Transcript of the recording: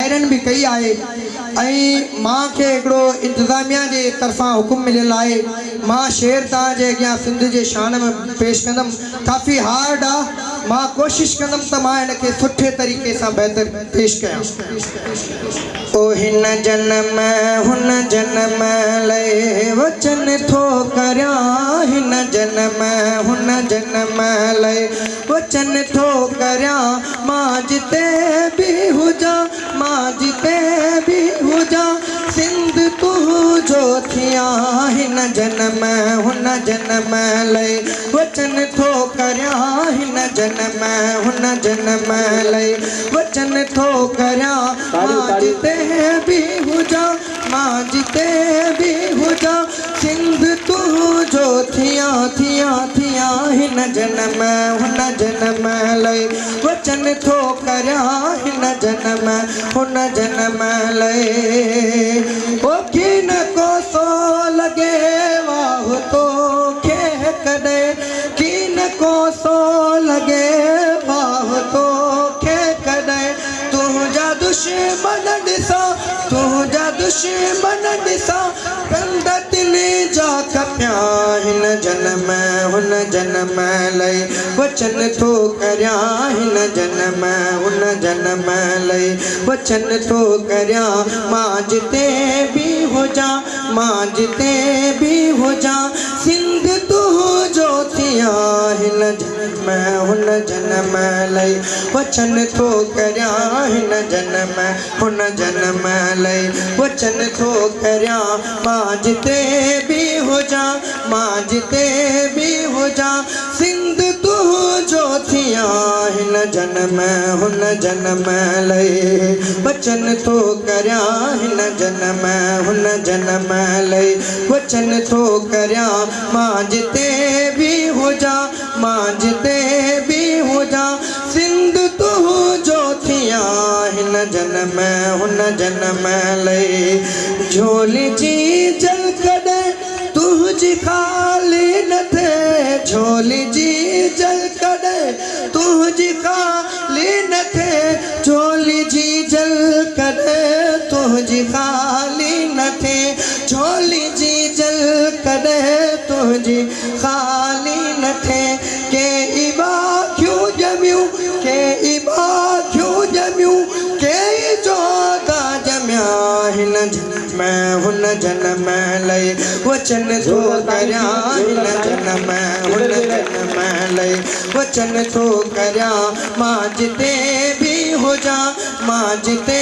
Iron भी कई आए मां के एकड़ो इंतजामिया के तरफा हुक्म मिलियल है मां शेर ताजे अगियां सिंध के शान में पेश कंदम काफ़ी हार्ड आ मां कोशिश कंदम त मां इनके सुठे तरीके से बेहतर पेश कया। ओ हिन जन्म हुन जन्म लय वचन थो करया हिन जन्म हुन जन्म लय वचन थो करया मां जिते भी हुजा मां जिते भी हुजा सिंध तू जो थिया हिन जन्म हुन जन्म लय वचन थो करया हिन जन्म हुन जन्म लय वचन थो करया मां जिते भी हुजा मां जिते भी हुजा सिंध तू जो थिया थिया थिया हिन जन्म हुन जन्म लय वचन थो करया हिन जन्म हुन जन्म लय। ओ किन को सो लगे वाह तो खे कदे किन को सो लगे वाह तो खे कदे तुझा दुश्मन दिसा तुझा दुश्मन दिसा कंद तिने जा कप्या हिन जन्म हुन जन्म लय वचन थो करया हिन जन्म हुन जन्म लय वचन थो करया मां जिते भी हुजा मां जिते भी हुजा सिंध तू जो थिया हिन जन्म हुन जन्म लय वचन थो करया हिन जन्म हुन जन्म लय वचन थो करया मां जिते भी हुजा मां जिते भी हुजा सिंध तू जो थिया हिन जन्म हुन जन्म लय वचन थो करया हिन जन्म हुन जन्म लय वचन थो करया मां जिते भी हुजा मां जिते भी हुजा सिंध तू जो थिया हिन जन्म हुन जन्म लय झोली जी जल कदे तुझी खाली न थे झोली जी जल कदे तुझी खाली न थे झोली जी जल कदे तुझी खाली न थे झोली जी जल कदे तुझी खाली न थे के इबा क्यों जम्यू के इबा क्यों जम्यू के जोगा जम्या हिन जन्म हुन जन्म लय वचन थो करया हिन जन्म हुन जन्म लय वचन थो करया मां जिते भी हुजा मां जिते